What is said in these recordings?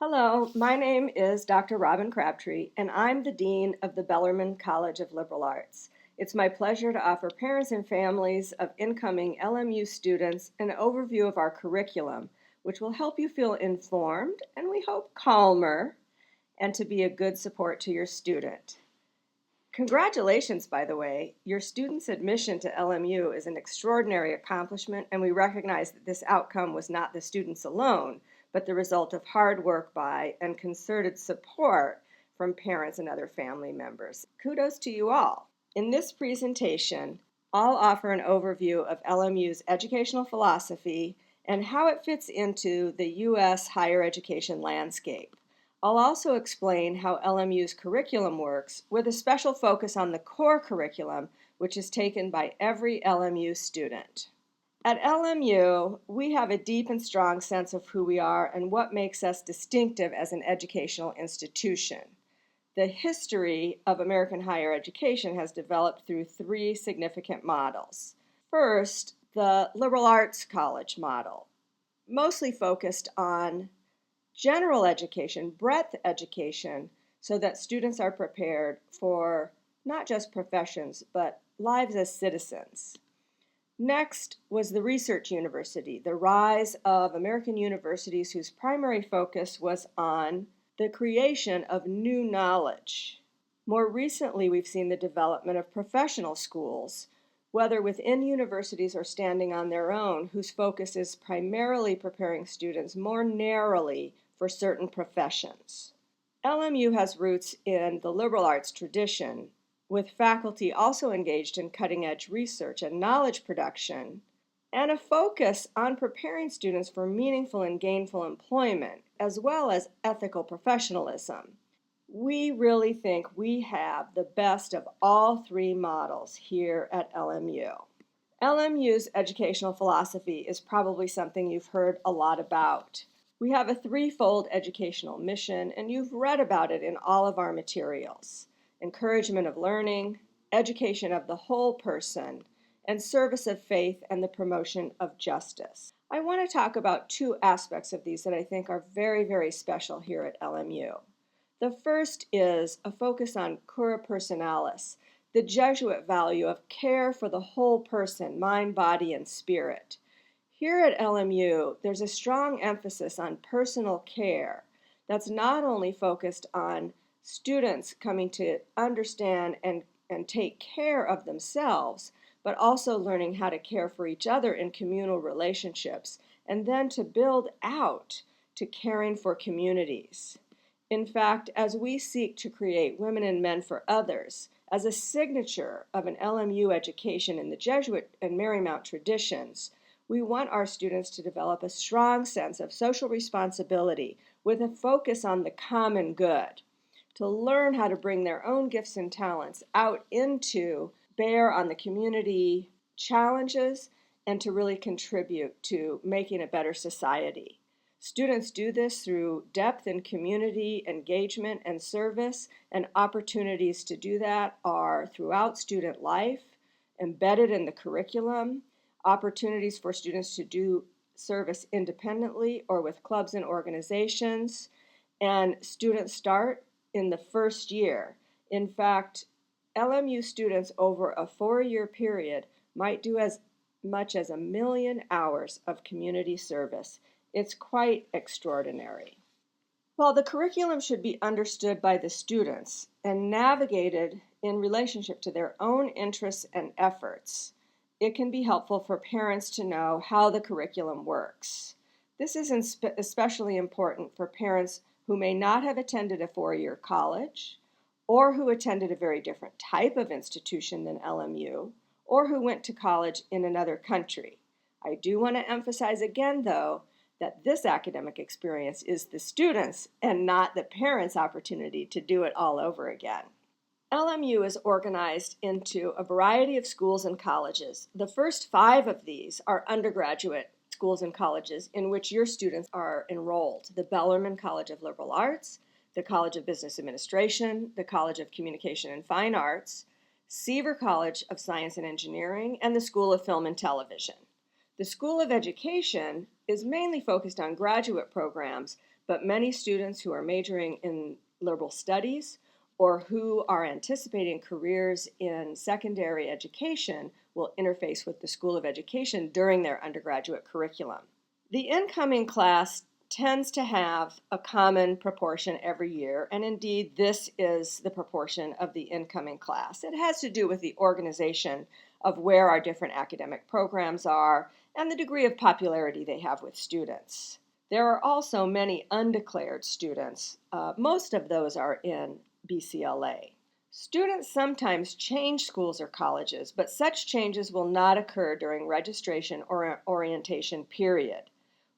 Hello, my name is Dr. Robin Crabtree, and I'm the Dean of the Bellarmine College of Liberal Arts. It's my pleasure to offer parents and families of incoming LMU students an overview of our curriculum, which will help you feel informed and we hope calmer, and to be a good support to your student. Congratulations, by the way. Your student's admission to LMU is an extraordinary accomplishment, and we recognize that this outcome was not the students alone, but the result of hard work by and concerted support from parents and other family members. Kudos to you all. In this presentation, I'll offer an overview of LMU's educational philosophy and how it fits into the U.S. higher education landscape. I'll also explain how LMU's curriculum works, with a special focus on the core curriculum, which is taken by every LMU student. At LMU, we have a deep and strong sense of who we are and what makes us distinctive as an educational institution. The history of American higher education has developed through three significant models. First, the liberal arts college model, mostly focused on general education, breadth education, so that students are prepared for not just professions, but lives as citizens. Next was the research university, the rise of American universities whose primary focus was on the creation of new knowledge. More recently, we've seen the development of professional schools, whether within universities or standing on their own, whose focus is primarily preparing students more narrowly for certain professions. LMU has roots in the liberal arts tradition, with faculty also engaged in cutting-edge research and knowledge production, and a focus on preparing students for meaningful and gainful employment, as well as ethical professionalism. We really think we have the best of all three models here at LMU. LMU's educational philosophy is probably something you've heard a lot about. We have a threefold educational mission, and you've read about it in all of our materials: encouragement of learning, education of the whole person, and service of faith and the promotion of justice. I want to talk about two aspects of these that I think are very, very special here at LMU. The first is a focus on cura personalis, the Jesuit value of care for the whole person, mind, body, and spirit. Here at LMU, there's a strong emphasis on personal care that's not only focused on students coming to understand and take care of themselves, but also learning how to care for each other in communal relationships, and then to build out to caring for communities. In fact, as we seek to create women and men for others, as a signature of an LMU education in the Jesuit and Marymount traditions, we want our students to develop a strong sense of social responsibility with a focus on the common good, to learn how to bring their own gifts and talents out into bear on the community challenges and to really contribute to making a better society. Students do this through depth in community engagement and service, and opportunities to do that are throughout student life, embedded in the curriculum, opportunities for students to do service independently or with clubs and organizations, and students start in the first year. In fact, LMU students over a 4-year period might do as much as 1 million hours of community service. It's quite extraordinary. While the curriculum should be understood by the students and navigated in relationship to their own interests and efforts, it can be helpful for parents to know how the curriculum works. This is especially important for parents who may not have attended a 4-year college, or who attended a very different type of institution than LMU, or who went to college in another country. I do want to emphasize again, though, that this academic experience is the students' and not the parents' opportunity to do it all over again. LMU is organized into a variety of schools and colleges. The first 5 of these are undergraduate schools and colleges in which your students are enrolled: the Bellarmine College of Liberal Arts, the College of Business Administration, the College of Communication and Fine Arts, Seaver College of Science and Engineering, and the School of Film and Television. The School of Education is mainly focused on graduate programs, but many students who are majoring in liberal studies or who are anticipating careers in secondary education will interface with the School of Education during their undergraduate curriculum. The incoming class tends to have a common proportion every year, and indeed this is the proportion of the incoming class. It has to do with the organization of where our different academic programs are and the degree of popularity they have with students. There are also many undeclared students. Most of those are in BCLA. Students sometimes change schools or colleges, but such changes will not occur during registration or orientation period.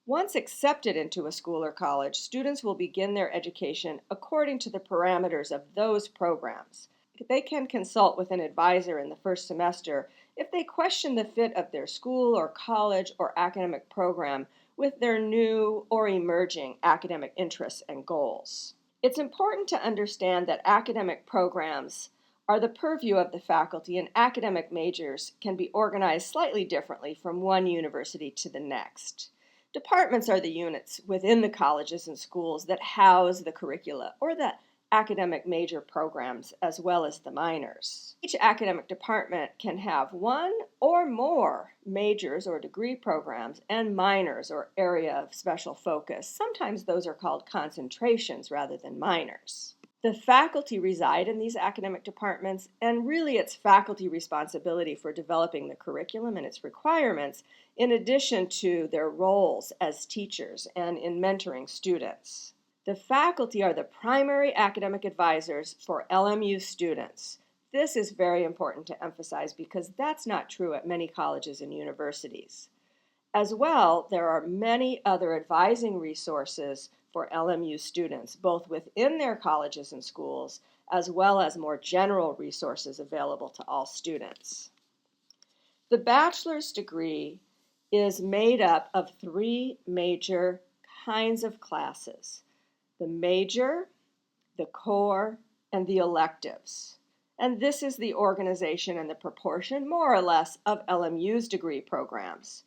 Once accepted into a school or college, students will begin their education according to the parameters of those programs. They can consult with an advisor in the first semester if they question the fit of their school or college or academic program with their new or emerging academic interests and goals. It's important to understand that academic programs are the purview of the faculty, and academic majors can be organized slightly differently from one university to the next. Departments are the units within the colleges and schools that house the curricula or the academic major programs as well as the minors. Each academic department can have one or more majors or degree programs and minors or area of special focus. Sometimes those are called concentrations rather than minors. The faculty reside in these academic departments, and really it's faculty responsibility for developing the curriculum and its requirements in addition to their roles as teachers and in mentoring students. The faculty are the primary academic advisors for LMU students. This is very important to emphasize because that's not true at many colleges and universities. As well, there are many other advising resources for LMU students, both within their colleges and schools, as well as more general resources available to all students. The bachelor's degree is made up of three major kinds of classes: the major, the core, and the electives. And this is the organization and the proportion, more or less, of LMU's degree programs.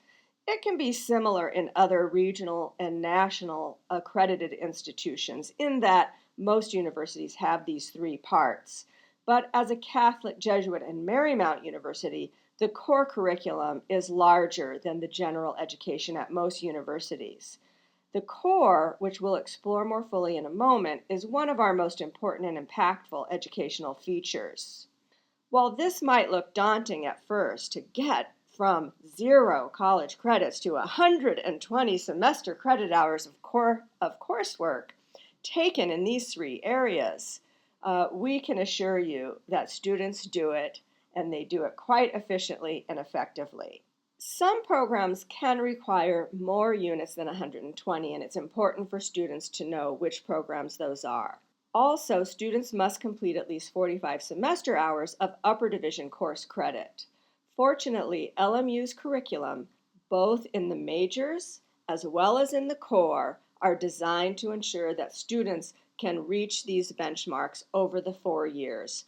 It can be similar in other regional and national accredited institutions in that most universities have these three parts. But as a Catholic, Jesuit, and Marymount University, the core curriculum is larger than the general education at most universities. The core, which we'll explore more fully in a moment, is one of our most important and impactful educational features. While this might look daunting at first to get from 0 college credits to 120 semester credit hours of coursework taken in these three areas, we can assure you that students do it, and they do it quite efficiently and effectively. Some programs can require more units than 120, and it's important for students to know which programs those are. Also, students must complete at least 45 semester hours of upper division course credit. Fortunately, LMU's curriculum, both in the majors as well as in the core, are designed to ensure that students can reach these benchmarks over the 4 years.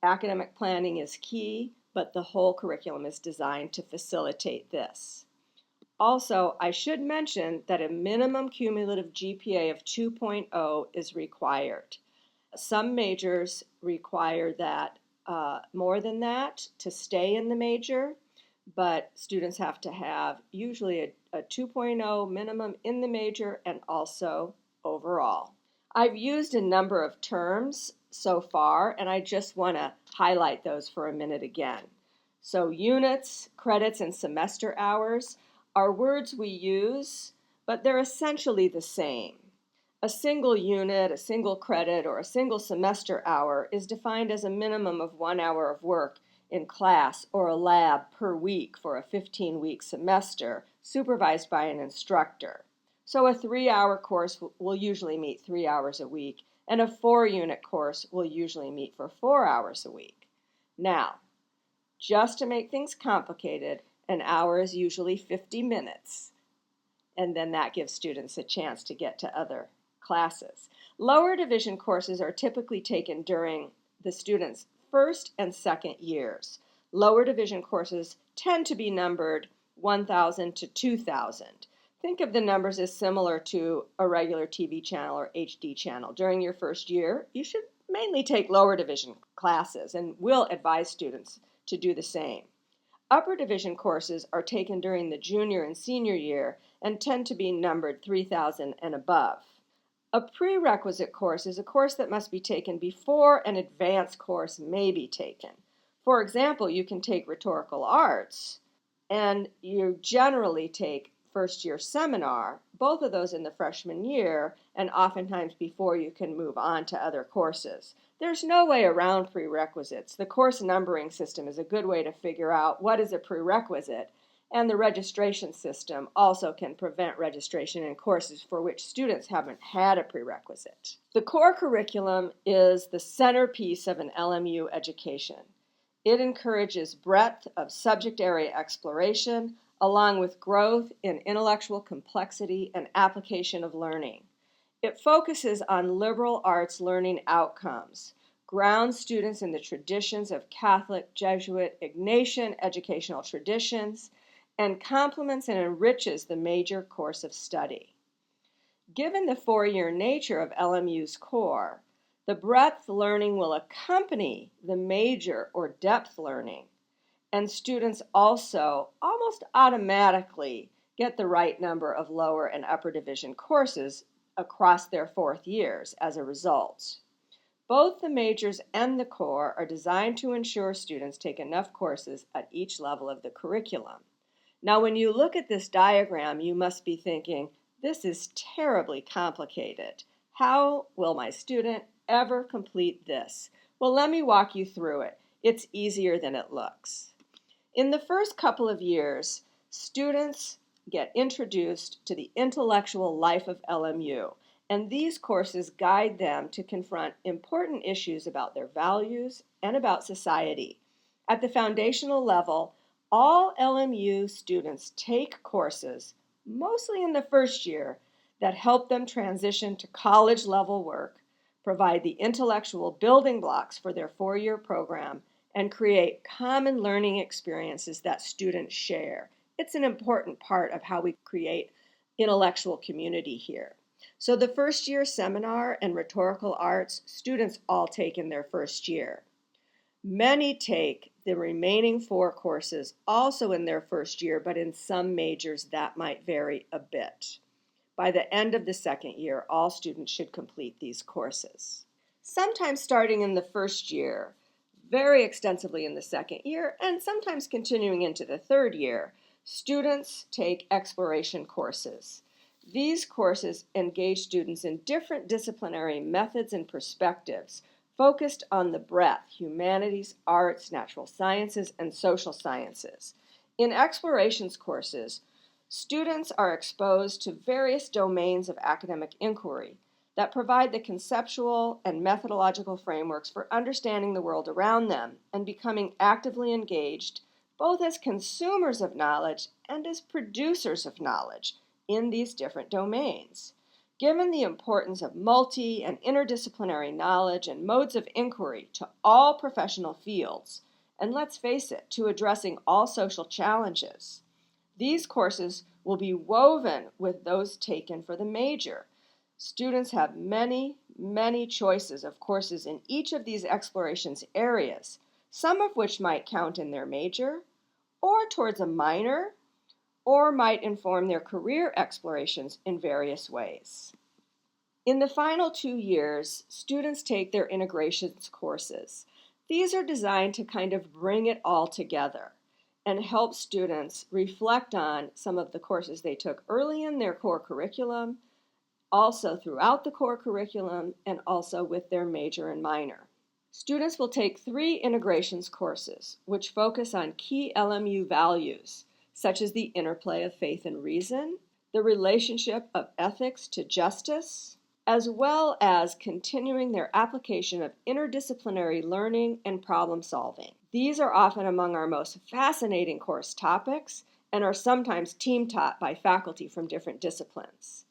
Academic planning is key, but the whole curriculum is designed to facilitate this. Also, I should mention that a minimum cumulative GPA of 2.0 is required. Some majors require that more than that to stay in the major, but students have to have usually a 2.0 minimum in the major and also overall. I've used a number of terms so far, and I just want to highlight those for a minute again. So units, credits, and semester hours are words we use, but they're essentially the same. A single unit, a single credit, or a single semester hour is defined as a minimum of 1 hour of work in class or a lab per week for a 15-week semester, supervised by an instructor. So a 3-hour course will usually meet 3 hours a week, and a 4-unit course will usually meet for 4 hours a week. Now, just to make things complicated, an hour is usually 50 minutes, and then that gives students a chance to get to other classes. Lower division courses are typically taken during the students' first and second years. Lower division courses tend to be numbered 1,000 to 2,000. Think of the numbers as similar to a regular TV channel or HD channel. During your first year, you should mainly take lower division classes, and we'll advise students to do the same. Upper division courses are taken during the junior and senior year and tend to be numbered 3,000 and above. A prerequisite course is a course that must be taken before an advanced course may be taken. For example, you can take rhetorical arts, and you generally take first year seminar, both of those in the freshman year, and oftentimes before you can move on to other courses. There's no way around prerequisites. The course numbering system is a good way to figure out what is a prerequisite, and the registration system also can prevent registration in courses for which students haven't had a prerequisite. The core curriculum is the centerpiece of an LMU education. It encourages breadth of subject area exploration, along with growth in intellectual complexity and application of learning. It focuses on liberal arts learning outcomes, grounds students in the traditions of Catholic, Jesuit, Ignatian educational traditions, and complements and enriches the major course of study. Given the four-year nature of LMU's core, the breadth learning will accompany the major or depth learning, and students also almost automatically get the right number of lower and upper division courses across their fourth years as a result. Both the majors and the core are designed to ensure students take enough courses at each level of the curriculum. Now, when you look at this diagram, you must be thinking, this is terribly complicated. How will my student ever complete this? Well, let me walk you through it. It's easier than it looks. In the first couple of years, students get introduced to the intellectual life of LMU, and these courses guide them to confront important issues about their values and about society. At the foundational level, all LMU students take courses, mostly in the first year, that help them transition to college-level work, provide the intellectual building blocks for their four-year program, and create common learning experiences that students share. It's an important part of how we create intellectual community here. So the first year seminar and rhetorical arts, students all take in their first year. Many take the remaining four courses also in their first year, but in some majors that might vary a bit. By the end of the second year, all students should complete these courses. Sometimes starting in the first year, very extensively in the second year, and sometimes continuing into the third year, students take exploration courses. These courses engage students in different disciplinary methods and perspectives, focused on the breadth: humanities, arts, natural sciences, and social sciences. In explorations courses, students are exposed to various domains of academic inquiry that provide the conceptual and methodological frameworks for understanding the world around them and becoming actively engaged both as consumers of knowledge and as producers of knowledge in these different domains. Given the importance of multi- and interdisciplinary knowledge and modes of inquiry to all professional fields, and let's face it, to addressing all social challenges, these courses will be woven with those taken for the major. Students have many choices of courses in each of these explorations areas, some of which might count in their major, or towards a minor, or might inform their career explorations in various ways. In the final 2 years, students take their integrations courses. These are designed to kind of bring it all together and help students reflect on some of the courses they took early in their core curriculum, also throughout the core curriculum, and also with their major and minor. Students will take 3 integrations courses, which focus on key LMU values, such as the interplay of faith and reason, the relationship of ethics to justice, as well as continuing their application of interdisciplinary learning and problem solving. These are often among our most fascinating course topics and are sometimes team taught by faculty from different disciplines.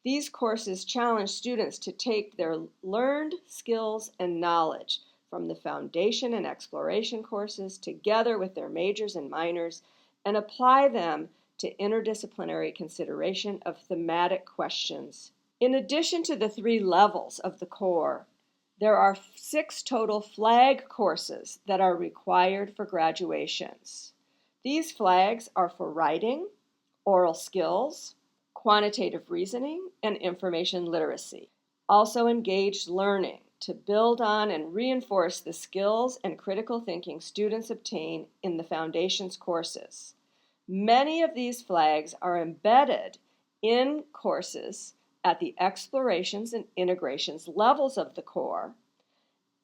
These courses challenge students to take their learned skills and knowledge from the foundation and exploration courses together with their majors and minors and apply them to interdisciplinary consideration of thematic questions. In addition to the 3 levels of the core, there are 6 total flag courses that are required for graduations. These flags are for writing, oral skills, quantitative reasoning, and information literacy. Also engaged learning to build on and reinforce the skills and critical thinking students obtain in the Foundations courses. Many of these flags are embedded in courses at the explorations and integrations levels of the core,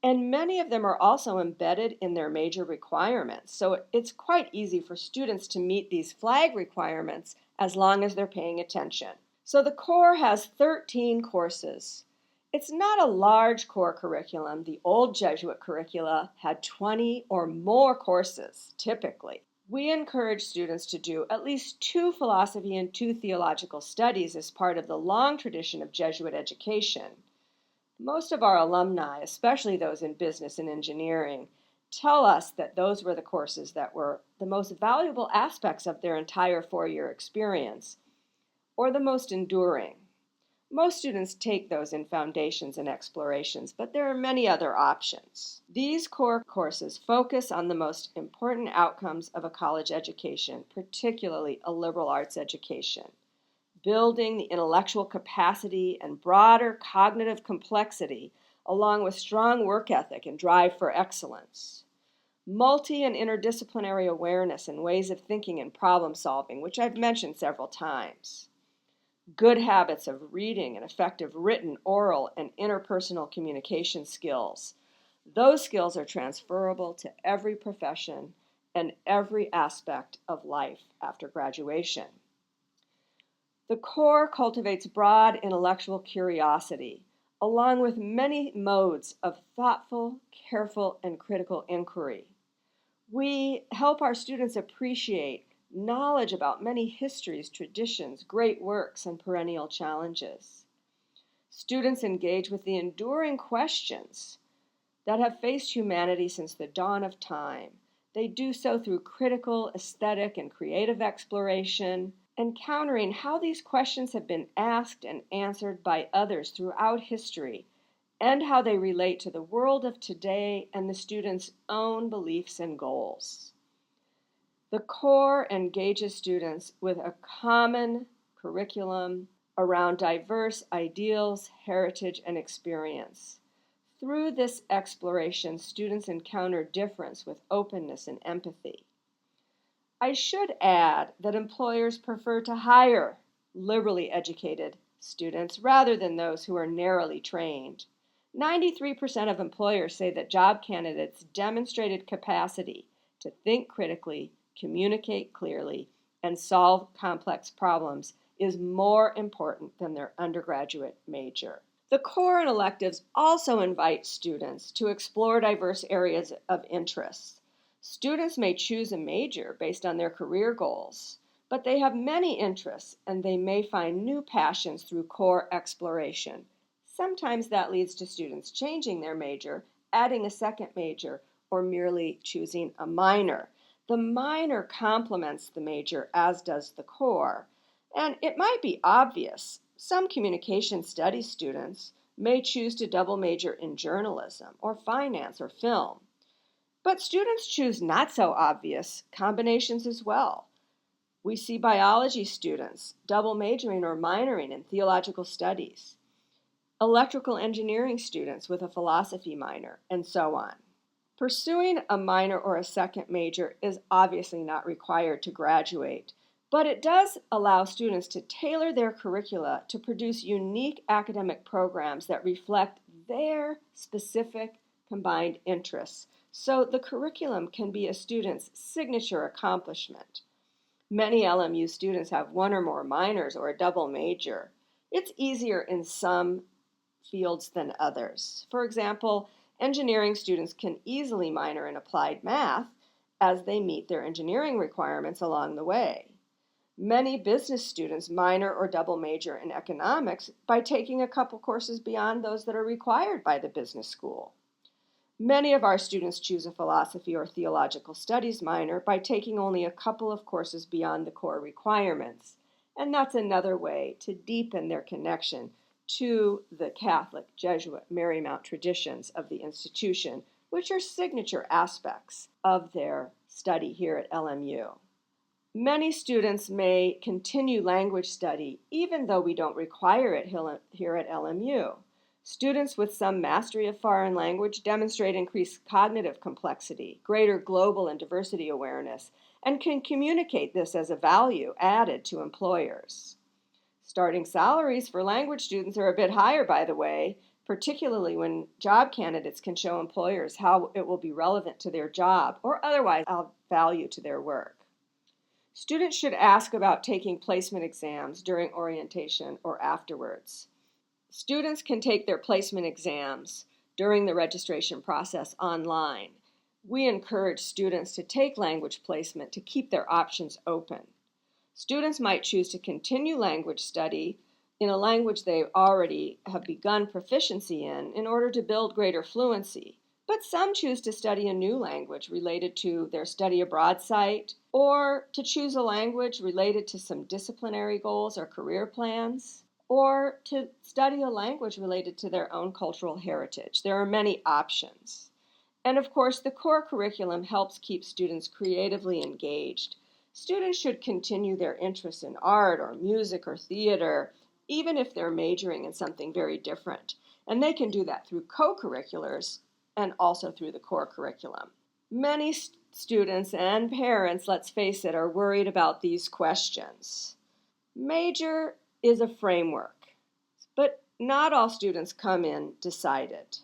and many of them are also embedded in their major requirements. So it's quite easy for students to meet these flag requirements as long as they're paying attention. So the core has 13 courses. It's not a large core curriculum. The old Jesuit curricula had 20 or more courses, typically. We encourage students to do at least 2 philosophy and 2 theological studies as part of the long tradition of Jesuit education. Most of our alumni, especially those in business and engineering, tell us that those were the courses that were the most valuable aspects of their entire 4-year experience, or the most enduring. Most students take those in Foundations and Explorations, but there are many other options. These core courses focus on the most important outcomes of a college education, particularly a liberal arts education: building the intellectual capacity and broader cognitive complexity, along with strong work ethic and drive for excellence; multi and interdisciplinary awareness and ways of thinking and problem solving, which I've mentioned several times; good habits of reading and effective written, oral, and interpersonal communication skills. Those skills are transferable to every profession and every aspect of life after graduation. The core cultivates broad intellectual curiosity, along with many modes of thoughtful, careful, and critical inquiry. We help our students appreciate knowledge about many histories, traditions, great works, and perennial challenges. Students engage with the enduring questions that have faced humanity since the dawn of time. They do so through critical, aesthetic, and creative exploration, encountering how these questions have been asked and answered by others throughout history, and how they relate to the world of today and the students' own beliefs and goals. The core engages students with a common curriculum around diverse ideals, heritage, and experience. Through this exploration, students encounter difference with openness and empathy. I should add that employers prefer to hire liberally educated students rather than those who are narrowly trained. 93% of employers say that job candidates demonstrated capacity to think critically, communicate clearly, and solve complex problems is more important than their undergraduate major. The core and electives also invite students to explore diverse areas of interest. Students may choose a major based on their career goals, but they have many interests and they may find new passions through core exploration. Sometimes that leads to students changing their major, adding a second major, or merely choosing a minor. The minor complements the major, as does the core. And it might be obvious. Some communication studies students may choose to double major in journalism or finance or film. But students choose not so obvious combinations as well. We see biology students double majoring or minoring in theological studies, electrical engineering students with a philosophy minor, and so on. Pursuing a minor or a second major is obviously not required to graduate, but it does allow students to tailor their curricula to produce unique academic programs that reflect their specific combined interests, so the curriculum can be a student's signature accomplishment. Many LMU students have one or more minors or a double major. It's easier in some fields than others. For example, engineering students can easily minor in applied math as they meet their engineering requirements along the way. Many business students minor or double major in economics by taking a couple courses beyond those that are required by the business school. Many of our students choose a philosophy or theological studies minor by taking only a couple of courses beyond the core requirements, and that's another way to deepen their connection to the Catholic, Jesuit, Marymount traditions of the institution, which are signature aspects of their study here at LMU. Many students may continue language study even though we don't require it here at LMU. Students with some mastery of foreign language demonstrate increased cognitive complexity, greater global and diversity awareness, and can communicate this as a value added to employers. Starting salaries for language students are a bit higher, by the way, particularly when job candidates can show employers how it will be relevant to their job or otherwise add value to their work. Students should ask about taking placement exams during orientation or afterwards. Students can take their placement exams during the registration process online. We encourage students to take language placement to keep their options open. Students might choose to continue language study in a language they already have begun proficiency in order to build greater fluency. But some choose to study a new language related to their study abroad site, or to choose a language related to some disciplinary goals or career plans, or to study a language related to their own cultural heritage. There are many options. And of course, the core curriculum helps keep students creatively engaged. Students should continue their interest in art or music or theater, even if they're majoring in something very different. And they can do that through co-curriculars and also through the core curriculum. Many students and parents, let's face it, are worried about these questions. Major is a framework, but not all students come in decided.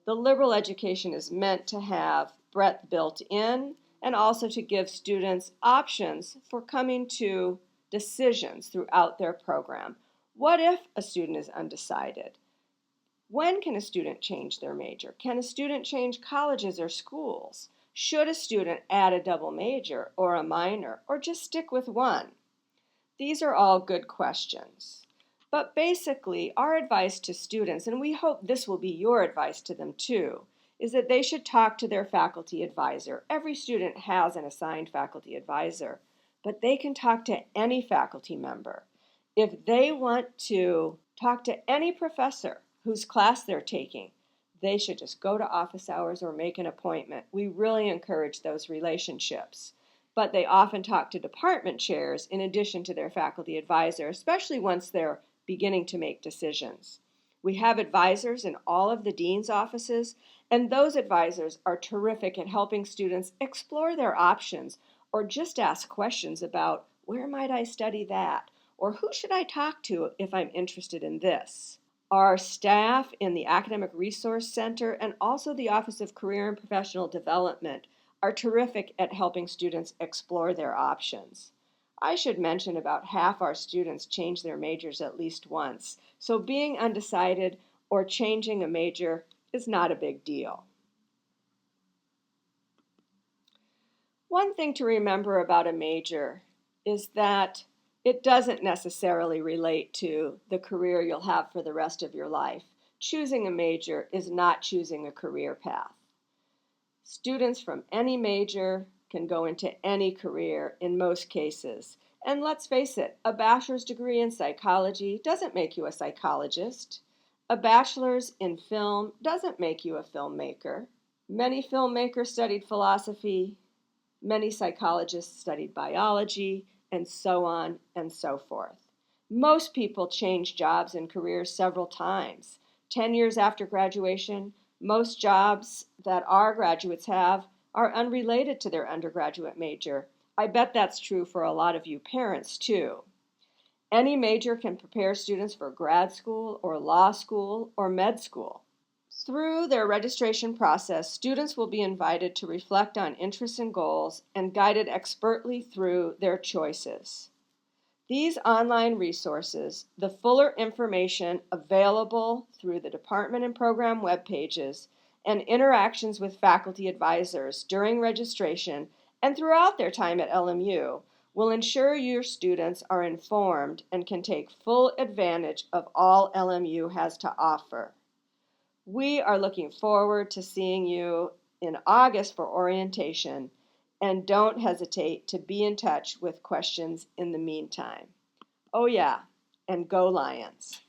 The liberal education is meant to have breadth built in and also to give students options for coming to decisions throughout their program. What if a student is undecided? When can a student change their major? Can a student change colleges or schools? Should a student add a double major or a minor or just stick with one? These are all good questions. But basically, our advice to students, and we hope this will be your advice to them too, is that they should talk to their faculty advisor. Every student has an assigned faculty advisor, but they can talk to any faculty member. If they want to talk to any professor whose class they're taking, they should just go to office hours or make an appointment. We really encourage those relationships. But they often talk to department chairs in addition to their faculty advisor, especially once they're beginning to make decisions. We have advisors in all of the dean's offices, and those advisors are terrific at helping students explore their options or just ask questions about where might I study that, or who should I talk to if I'm interested in this. Our staff in the Academic Resource Center and also the Office of Career and Professional Development are terrific at helping students explore their options. I should mention about half our students change their majors at least once, so being undecided or changing a major is not a big deal. One thing to remember about a major is that it doesn't necessarily relate to the career you'll have for the rest of your life. Choosing a major is not choosing a career path. Students from any major can go into any career in most cases. And let's face it, a bachelor's degree in psychology doesn't make you a psychologist. A bachelor's in film doesn't make you a filmmaker. Many filmmakers studied philosophy, many psychologists studied biology, and so on and so forth. Most people change jobs and careers several times. 10 years after graduation, most jobs that our graduates have are unrelated to their undergraduate major. I bet that's true for a lot of you parents too. Any major can prepare students for grad school or law school or med school. Through their registration process, students will be invited to reflect on interests and goals and guided expertly through their choices. These online resources, the fuller information available through the department and program web pages, and interactions with faculty advisors during registration and throughout their time at LMU will ensure your students are informed and can take full advantage of all LMU has to offer. We are looking forward to seeing you in August for orientation, and don't hesitate to be in touch with questions in the meantime. Oh, yeah, and go Lions!